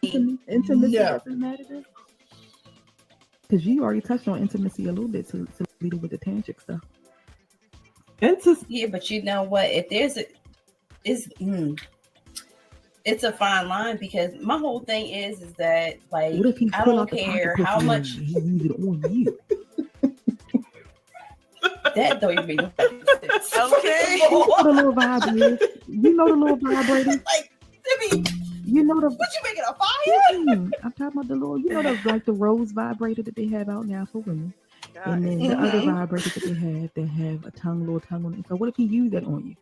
Intimacy No. doesn't matter then? Because you already touched on intimacy a little bit to lead it with the tantric stuff. Intis- Yeah, but you know what? If there's a, it's it's a fine line because my whole thing is that like What if he I pull don't out the pocket care how pussy on much you and he use it on you? that don't even make no fucking sense. Okay. You know the little vibrators. You know the little vibrators. Like, I mean, You know the. what you making a fire? I'm talking about the little. You know the like the rose vibrator that they have out now for women, God, and then the other Mhm. vibrators that have a little tongue on it. So what if he used that on you?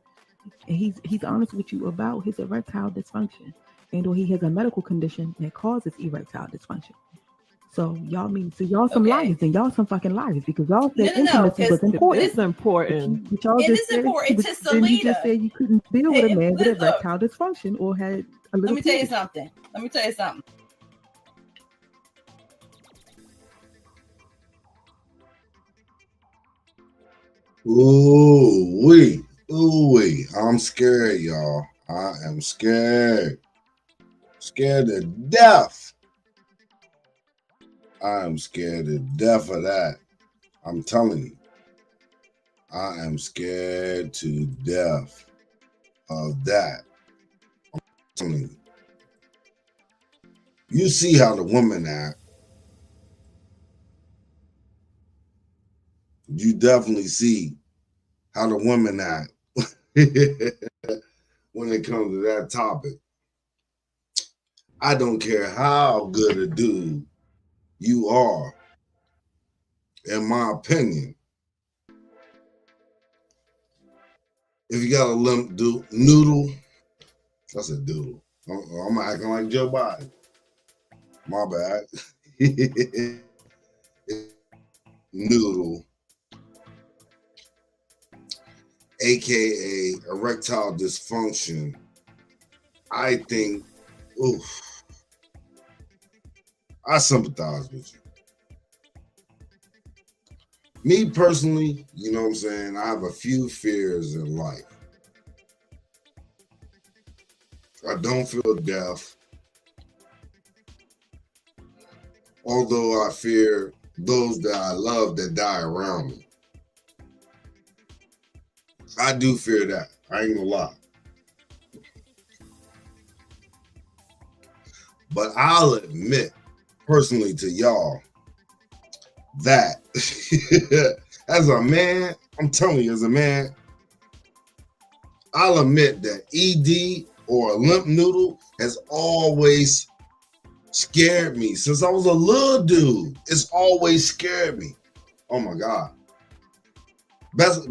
And he's honest with you about his erectile dysfunction, and or he has a medical condition that causes erectile dysfunction. So y'all some Okay. liars and y'all some fucking liars because y'all said No, intimacy because was important. it's important. But y'all it just is said, important but to then you just Selena. said you couldn't deal with a man with Look, erectile dysfunction or had a let little me tell you penis. something. Let me tell you something. Ooh wee. I'm scared, y'all. I am scared. Scared to death. I am scared to death of that. I'm telling you. I am scared to death of that. I'm telling you. You see how the women act. You definitely see how the women act when it comes to that topic. I don't care how good a dude you are, in my opinion. If you got a limp noodle, that's a doodle. I'm acting like Joe Biden. My bad. Noodle, aka erectile dysfunction. I think, oof, I sympathize with you. Me personally, you know what I'm saying? I have a few fears in life. I don't feel death, although I fear those that I love that die around me. I do fear that. I ain't gonna lie. But I'll admit personally to y'all that as a man, I'm telling you, as a man, I'll admit that ED or a limp noodle has always scared me. Since I was a little dude, it's always scared me. Oh my God.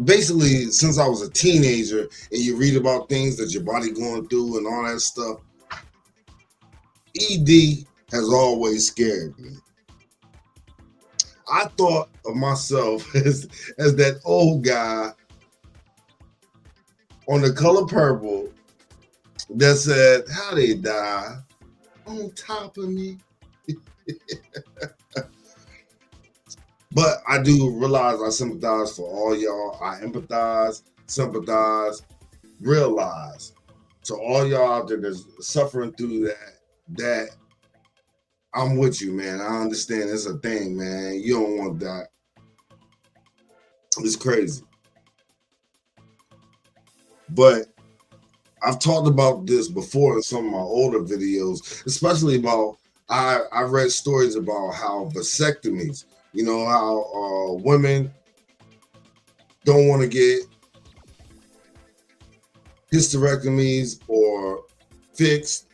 Basically, since I was a teenager and you read about things that your body going through and all that stuff, ED has always scared me. I thought of myself as that old guy on The Color Purple that said, how they die on top of me. But I do realize I sympathize for all y'all. I empathize, sympathize, realize to all y'all out there that's suffering through that I'm with you, man. I understand it's a thing, man. You don't want that. It's crazy. But I've talked about this before in some of my older videos, especially about I read stories about how vasectomies, you know, how women don't want to get hysterectomies or fixed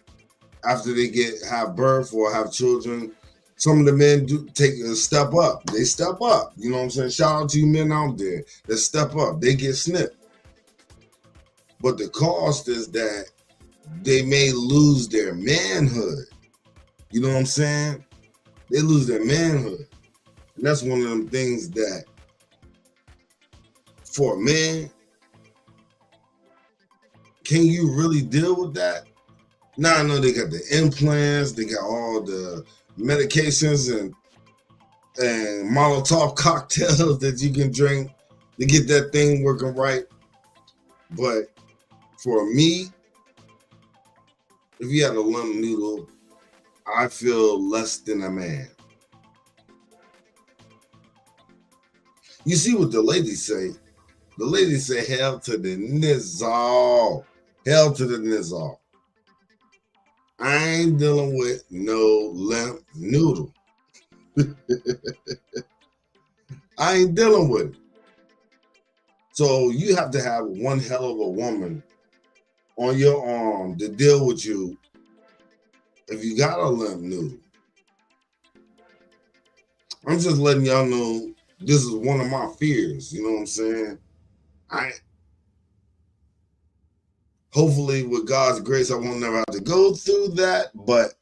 after they have birth or have children. Some of the men do take a step up. They step up. You know what I'm saying? Shout out to you men out there that step up. They get snipped. But the cost is that they may lose their manhood. You know what I'm saying? They lose their manhood. And that's one of them things that for a man, can you really deal with that? Now I know they got the implants, they got all the medications and Molotov cocktails that you can drink to get that thing working right. But for me, if you had a limp noodle, I feel less than a man. You see what the ladies say? The ladies say, hell to the nizzle. Hell to the nizzle. I ain't dealing with no limp noodle. I ain't dealing with it. So you have to have one hell of a woman on your arm to deal with you if you got a limp noodle. I'm just letting y'all know this is one of my fears. You know what I'm saying? Hopefully, with God's grace, I won't never have to go through that. But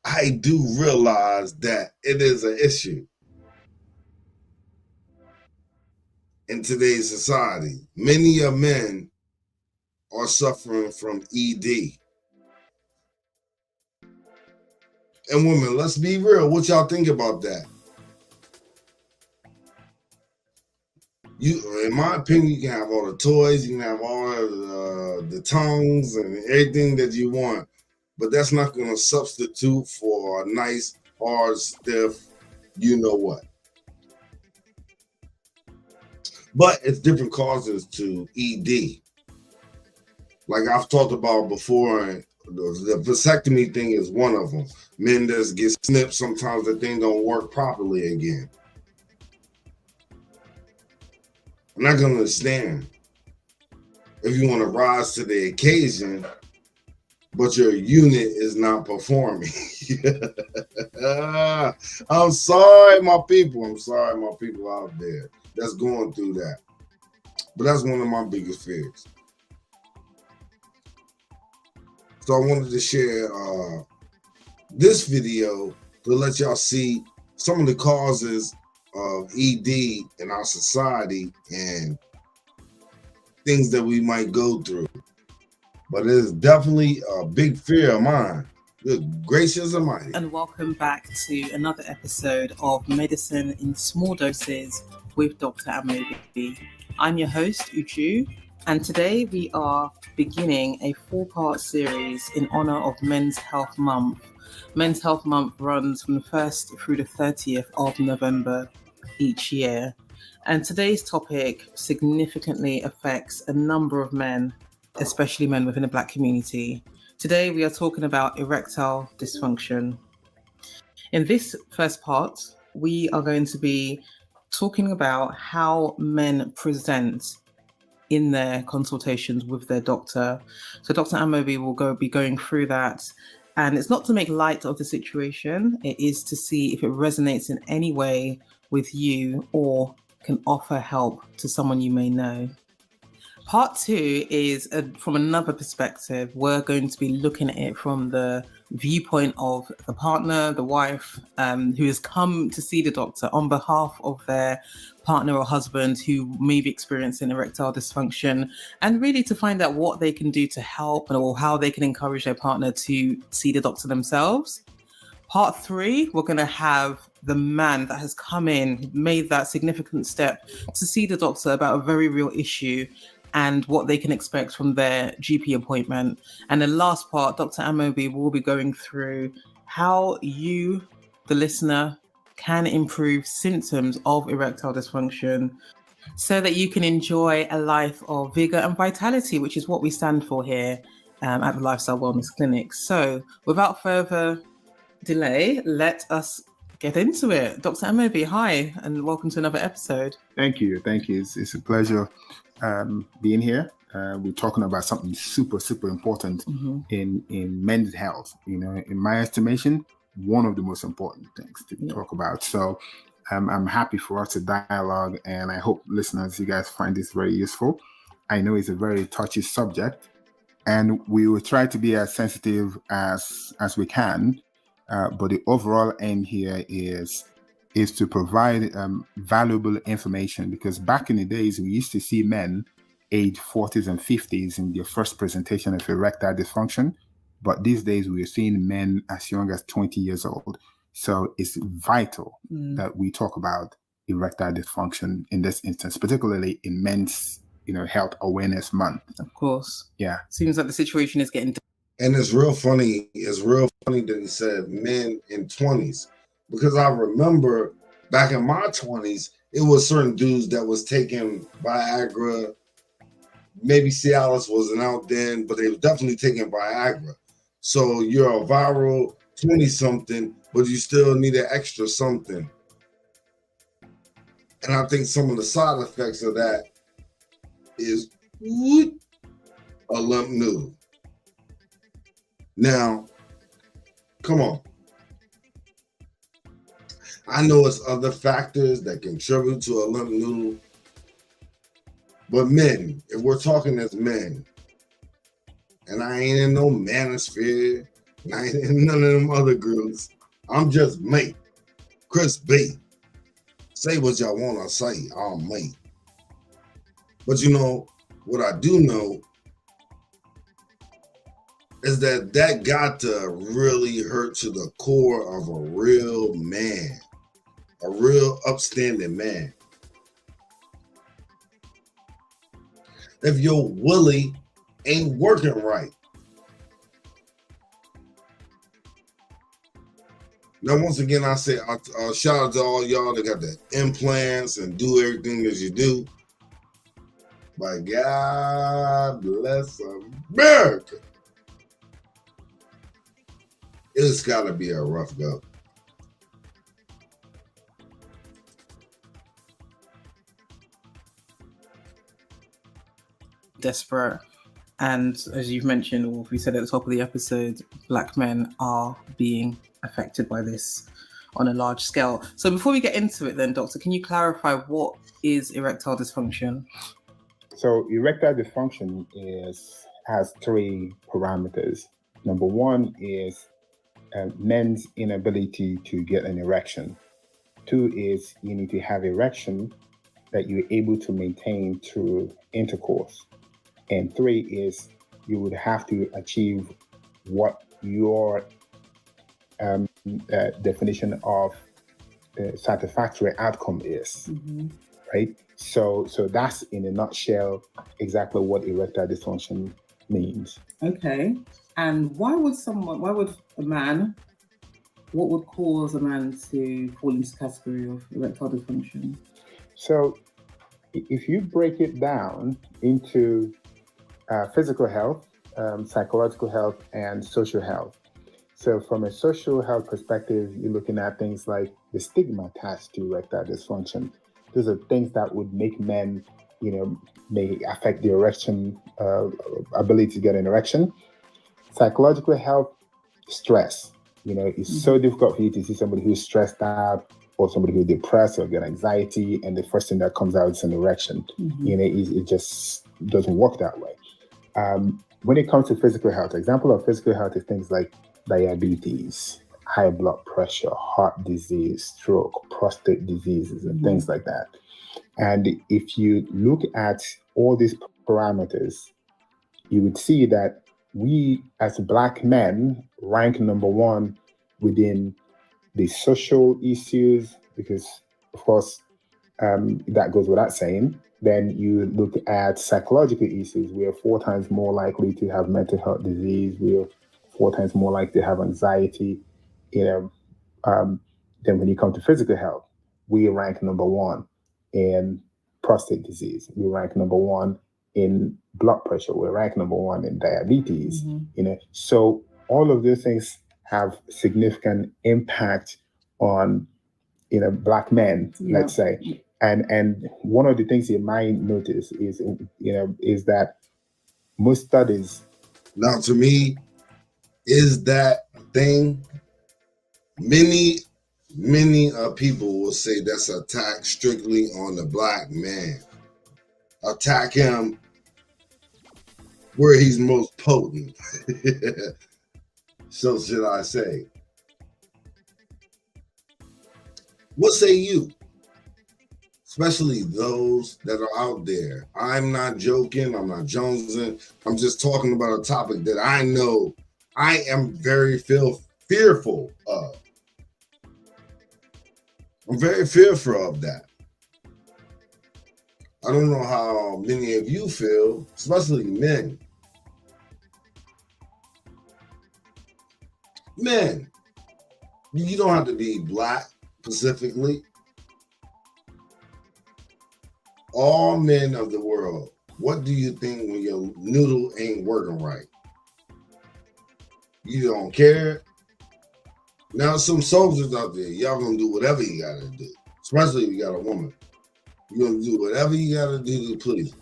I do realize that it is an issue in today's society. Many of men are suffering from ED. And women, let's be real. What y'all think about that? In my opinion, you can have all the toys, you can have all the tongues and everything that you want, but that's not going to substitute for a nice, hard, stiff, you know what. But it's different causes to ED. Like I've talked about before, the vasectomy thing is one of them. Men that get snipped, sometimes the thing don't work properly again. I'm not gonna understand if you want to rise to the occasion, but your unit is not performing. I'm sorry, my people. I'm sorry, my people out there that's going through that. But that's one of my biggest fears. So I wanted to share this video to let y'all see some of the causes of ED in our society and things that we might go through. But it is definitely a big fear of mine. Good gracious almighty. And welcome back to another episode of Medicine in Small Doses with Dr. Amobi. I'm your host, Uju, and today we are beginning a 4-part series in honor of Men's Health Month. Men's Health Month runs from the 1st through the 30th of November each year. And today's topic significantly affects a number of men, especially men within the Black community. Today we are talking about erectile dysfunction. In this first part, we are going to be talking about how men present in their consultations with their doctor. So Dr. Amobi will be going through that. And it's not to make light of the situation. It is to see if it resonates in any way with you or can offer help to someone you may know. Part 2 is from another perspective. We're going to be looking at it from the viewpoint of the partner, the wife, who has come to see the doctor on behalf of their partner or husband who may be experiencing erectile dysfunction, and really to find out what they can do to help or how they can encourage their partner to see the doctor themselves. Part 3, we're going to have the man that has come in, made that significant step to see the doctor about a very real issue and what they can expect from their GP appointment. And the last part, Dr. Amobi will be going through how you, the listener, can improve symptoms of erectile dysfunction so that you can enjoy a life of vigor and vitality, which is what we stand for here at the Lifestyle Wellness Clinic. So without further delay, let us get into it. Dr. Amobi, hi, and welcome to another episode. Thank you. It's a pleasure being here. We're talking about something super important in men's health. You know, in my estimation, one of the most important things to talk about. So I'm happy for us to dialogue, and I hope listeners, you guys find this very useful. I know it's a very touchy subject, and we will try to be as sensitive as we can. But the overall aim here is to provide valuable information, because back in the days, we used to see men age 40s and 50s in their first presentation of erectile dysfunction. But these days, we are seeing men as young as 20 years old. So it's vital that we talk about erectile dysfunction in this instance, particularly in Men's Health Awareness Month. Of course. Yeah. Seems like the situation is getting And it's real funny. It's real funny that he said men in 20s, because I remember back in my 20s, it was certain dudes that was taking Viagra. Maybe Cialis wasn't out then, but they were definitely taking Viagra. So you're a viral 20 something, but you still need an extra something. And I think some of the side effects of that is a limp noodle. Now, come on. I know it's other factors that contribute to a limp noodle, but men, if we're talking as men, and I ain't in no manosphere, and I ain't in none of them other groups, I'm just mate, Chris B. Say what y'all want to say, I'm mate. But you know, what I do know is that got to really hurt to the core of a real man, a real upstanding man. If your willy ain't working right. Now, once again, I say, shout out to all y'all that got the implants and do everything as you do. But God bless America. It's got to be a rough go. Desperate. And as you've mentioned, or we said at the top of the episode, Black men are being affected by this on a large scale. So before we get into it then, Doctor, can you clarify what is erectile dysfunction? So erectile dysfunction has three parameters. Number one is men's inability to get an erection. Two is you need to have erection that you're able to maintain through intercourse. And three is you would have to achieve what your definition of satisfactory outcome is, right? So that's in a nutshell exactly what erectile dysfunction means. Okay. And what would cause a man to fall into the category of erectile dysfunction? So if you break it down into physical health, psychological health, and social health. So from a social health perspective, you're looking at things like the stigma attached to erectile dysfunction. Those are things that would make men, may affect the erection, ability to get an erection. Psychological health, stress. It's so difficult for you to see somebody who's stressed out or somebody who's depressed or get anxiety, and the first thing that comes out is an erection. It just doesn't work that way. When it comes to physical health, example of physical health is things like diabetes, high blood pressure, heart disease, stroke, prostate diseases, and things like that. And if you look at all these parameters, you would see that we as Black men rank number one within the social issues, because of course, that goes without saying. Then you look at psychological issues. We are 4 times more likely to have mental health disease. We are 4 times more likely to have anxiety. Then when you come to physical health, we rank number one in prostate disease. We rank number one in blood pressure. We rank number one in diabetes. So all of those things have significant impact on Black men, let's say. And one of the things you might notice is that most studies. Now, to me, is that thing. Many people will say that's an attack strictly on the Black man. Attack him where he's most potent. So should I say. What say you? Especially those that are out there. I'm not joking. I'm not jonesing. I'm just talking about a topic that I know I am very fearful of. I'm very fearful of that. I don't know how many of you feel, especially men. Men, you don't have to be black specifically. All men of the world, what do you think when your noodle ain't working right? You don't care? Now, some soldiers out there, y'all gonna do whatever you gotta do, especially if you got a woman. You're gonna do whatever you gotta do to please her.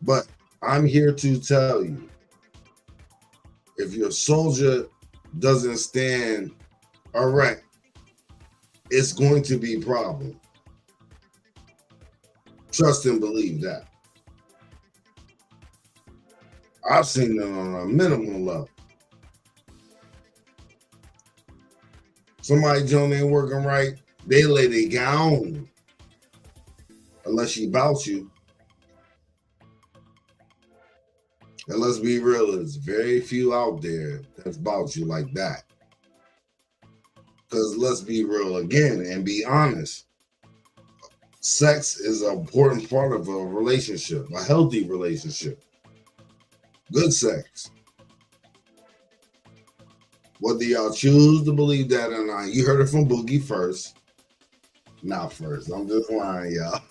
But I'm here to tell you, if your soldier doesn't stand erect, it's going to be a problem. Trust and believe that. I've seen it on a minimal level. Somebody joint ain't working right, they lay their gown. Unless she bout you. And let's be real, there's very few out there that's about you like that. Because let's be real again and be honest. Sex is an important part of a relationship, a healthy relationship. Good sex. Whether y'all choose to believe that or not, you heard it from Boogie first. Not first, I'm just lying, y'all.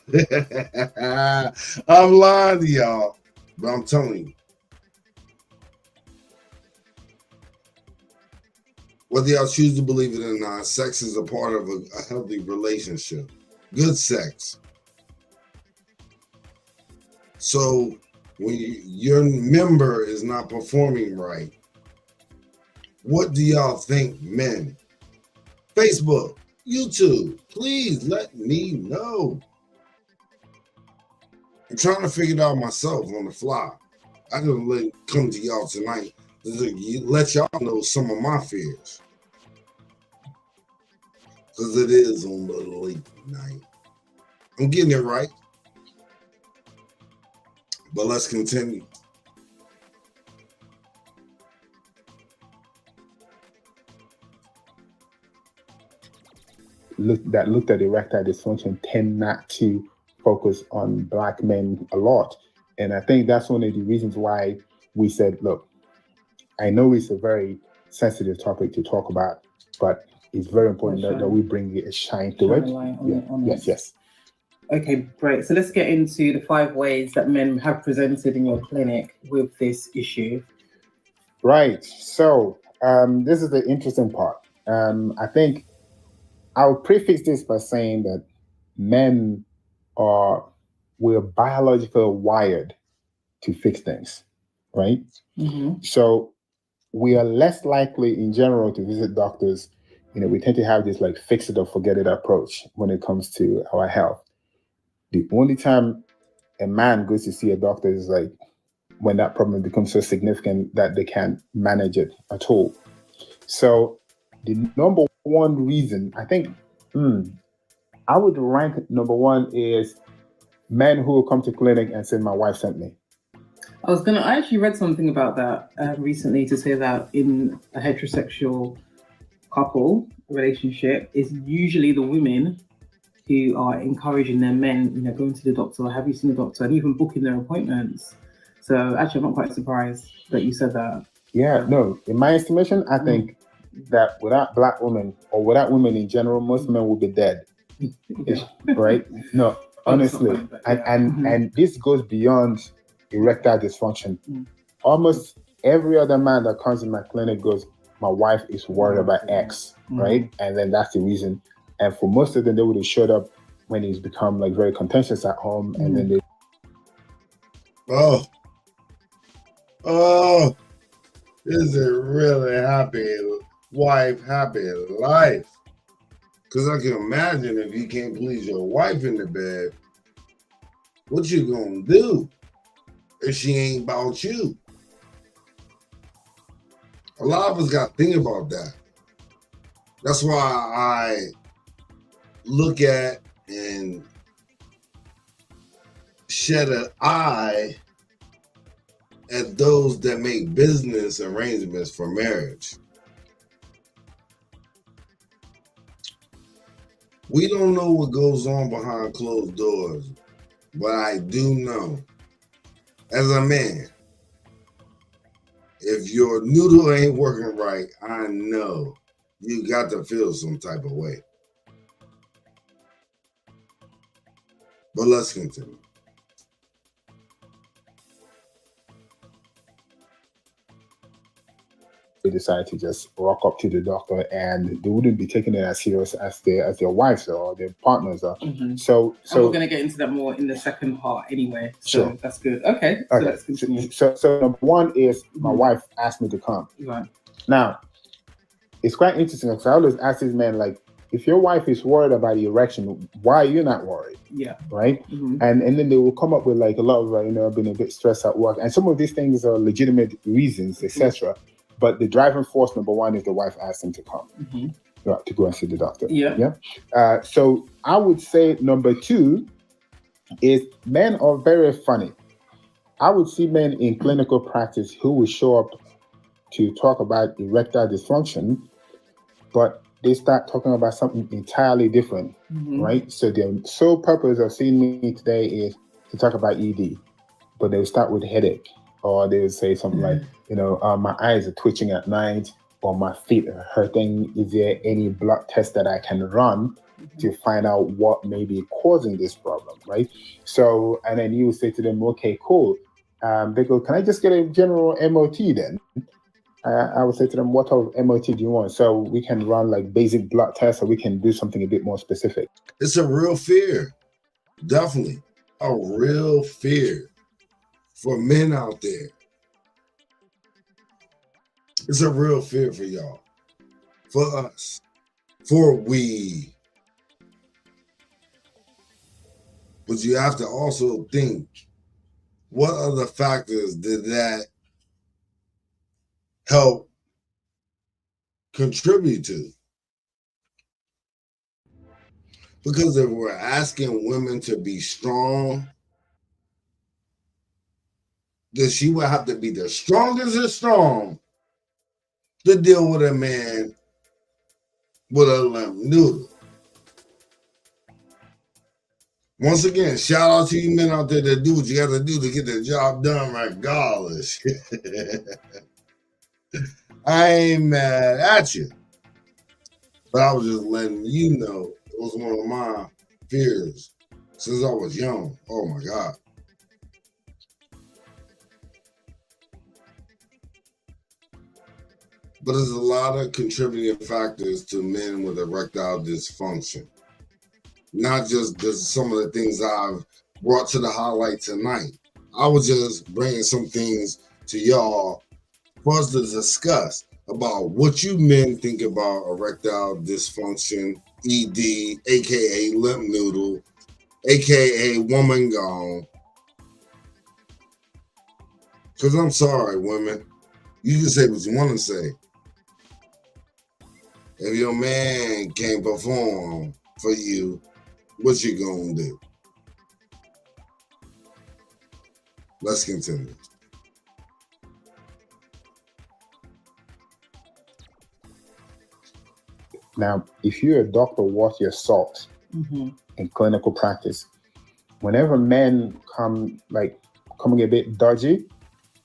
I'm lying to y'all, but I'm telling you. Whether y'all choose to believe it or not, sex is a part of a healthy relationship. Good sex. So when your member is not performing right, what do y'all think, men? Facebook, YouTube, please let me know. I'm trying to figure it out myself on the fly. I just come to y'all tonight to let y'all know some of my fears. Because it is on the late night. I'm getting it right. But let's continue. That looked at erectile dysfunction tend not to focus on Black men a lot. And I think that's one of the reasons why we said, look, I know it's a very sensitive topic to talk about, but it's very important that we bring a shine to it. Yes. Okay, great. So let's get into the 5 ways that men have presented in your clinic with this issue. Right. So this is the interesting part. I think I'll prefix this by saying that men we're biologically wired to fix things, right? Mm-hmm. So we are less likely in general to visit doctors. We tend to have this like fix it or forget it approach when it comes to our health. The only time a man goes to see a doctor is like when that problem becomes so significant that they can't manage it at all. So the number one reason, I think, I would rank number 1 is men who will come to clinic and say, my wife sent me. I actually read something about that recently to say that in a heterosexual couple relationship, it's usually the women who are encouraging their men, going to the doctor, have you seen the doctor, and even booking their appointments. So actually, I'm not quite surprised that you said that. Yeah, no, in my estimation, I think that without Black women or without women in general, most men will be dead. Right? No, honestly. And this goes beyond erectile dysfunction. Almost every other man that comes in my clinic goes, my wife is worried about X, right? And then that's the reason. And for most of them, they would have showed up when he's become like very contentious at home, and then they. Oh, this is a really happy wife, happy life. Because I can imagine if you can't please your wife in the bed, what you gonna do if she ain't about you? A lot of us got to think about that. That's why I look at and shed an eye at those that make business arrangements for marriage. We don't know what goes on behind closed doors, but I do know, as a man, if your noodle ain't working right, I know you got to feel some type of way. But let's continue. They decide to just walk up to the doctor, and they wouldn't be taking it as serious as their wives or their partners are. Mm-hmm. So we're going to get into that more in the second part anyway. So sure. That's good. Okay. So let's continue. So number one is my wife asked me to come. Right. Now, it's quite interesting because I always ask these men, like, if your wife is worried about the erection, why are you not worried? Yeah. Right. Mm-hmm. And then they will come up with like a lot of being a bit stressed at work, and some of these things are legitimate reasons, etc. But the driving force, number one, is the wife asked him to come to go and see the doctor. Yeah. So I would say number two is men are very funny. I would see men in clinical practice who will show up to talk about erectile dysfunction, but they start talking about something entirely different, right? So the sole purpose of seeing me today is to talk about ED, but they'll start with headache, or they'll say something like, my eyes are twitching at night, or my feet are hurting. Is there any blood test that I can run to find out what may be causing this problem, right? So, and then you say to them, okay, cool. They go, can I just get a general MOT then? I would say to them, what type of MOT do you want? So we can run like basic blood tests, or we can do something a bit more specific. It's a real fear. Definitely a real fear for men out there. It's a real fear for y'all, for us, for we. But you have to also think, what other factors did that help contribute to? Because if we're asking women to be strong, then she would have to be the strongest of strong to deal with a man with a limp noodle. Once again, shout out to you men out there that do what you got to do to get the job done regardless. I ain't mad at you. But I was just letting you know it was one of my fears since I was young. Oh my God. But there's a lot of contributing factors to men with erectile dysfunction. Not just some of the things I've brought to the highlight tonight. I was just bringing some things to y'all for us to discuss about what you men think about erectile dysfunction, ED, aka limp noodle, aka woman gone. Because I'm sorry, women. You can say what you want to say. If your man can't perform for you, what you gonna do? Let's continue. Now, if you're a doctor worth your salt in clinical practice, whenever men coming a bit dodgy,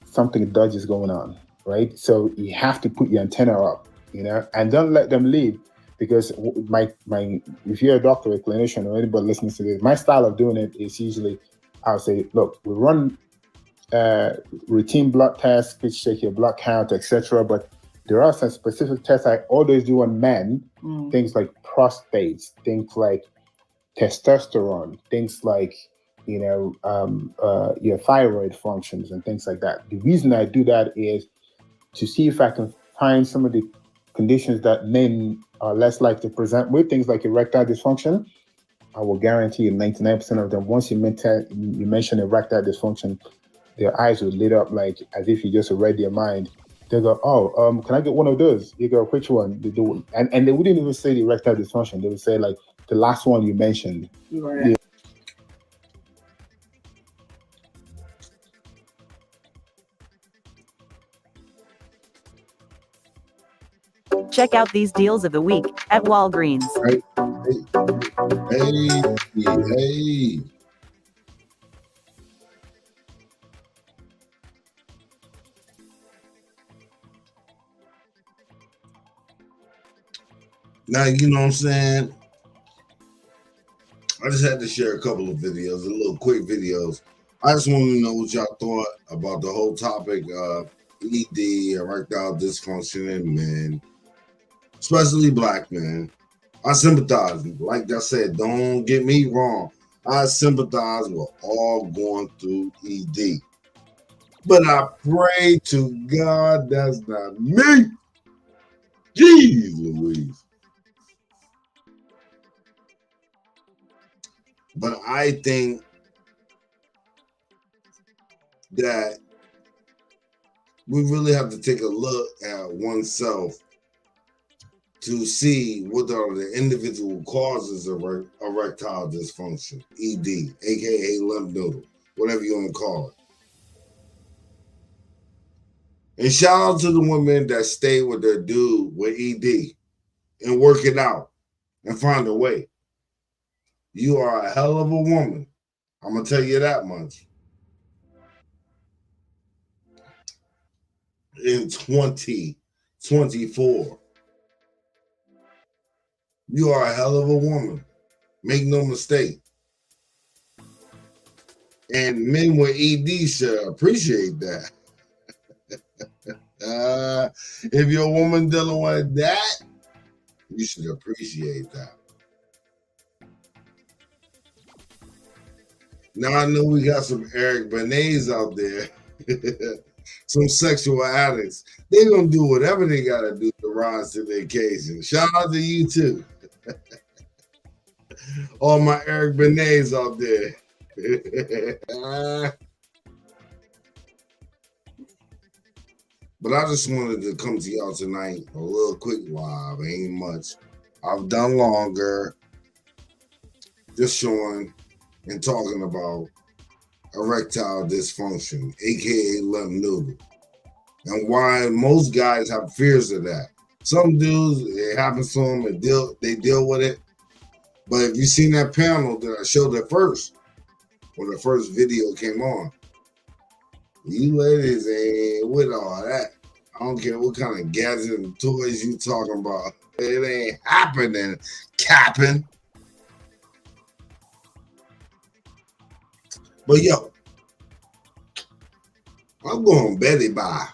something dodgy is going on, right? So you have to put your antenna up, and don't let them leave. Because if you're a doctor, a clinician, or anybody listening to this, my style of doing it is usually, I'll say, look, we run routine blood tests, which check your blood count, etc. But there are some specific tests I always do on men, things like prostates, things like testosterone, things like your thyroid functions and things like that. The reason I do that is to see if I can find some of the conditions that men are less likely to present with, things like erectile dysfunction. I will guarantee you 99% of them, once you mention erectile dysfunction, their eyes will lit up like as if you just read their mind. They go, oh, can I get one of those? You go, which one? They do, and they wouldn't even say the erectile dysfunction. They would say like the last one you mentioned. Right. Check out these deals of the week at Walgreens. Hey. Now, you know what I'm saying? I just had to share a couple of videos, a little quick videos. I just want to know what y'all thought about the whole topic of ED, erectile dysfunction in men, especially black men. I sympathize. Like I said, don't get me wrong. I sympathize with all going through ED. But I pray to God that's not me. Jeez Louise. But I think that we really have to take a look at oneself to see what are the individual causes of erectile dysfunction, ED, aka limp noodle, whatever you want to call it. And shout out to the women that stay with their dude with ED and work it out and find a way. You are a hell of a woman. I'm going to tell you that much. In 2024, you are a hell of a woman. Make no mistake. And men with ED should appreciate that. If you're a woman dealing with that, you should appreciate that. Now I know we got some Eric Benets out there, some sexual addicts. They're going to do whatever they got to do to rise to the occasion. Shout out to you too. All my Eric Benets out there. But I just wanted to come to y'all tonight, a little quick live, ain't much. I've done longer, just showing and talking about erectile dysfunction, aka limp noodle, and why most guys have fears of that. Some dudes, it happens to them and they deal with it. But if you seen that panel that I showed at first, when the first video came on, you ladies ain't with all that. I don't care what kind of gadgets and toys you talking about. It ain't happening, capping. But yo, I'm going Betty bye.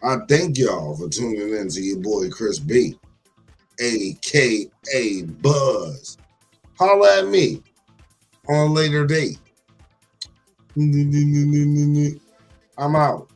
I thank y'all for tuning in to your boy Chris B, aka Buzz. Holla at me on a later date. I'm out.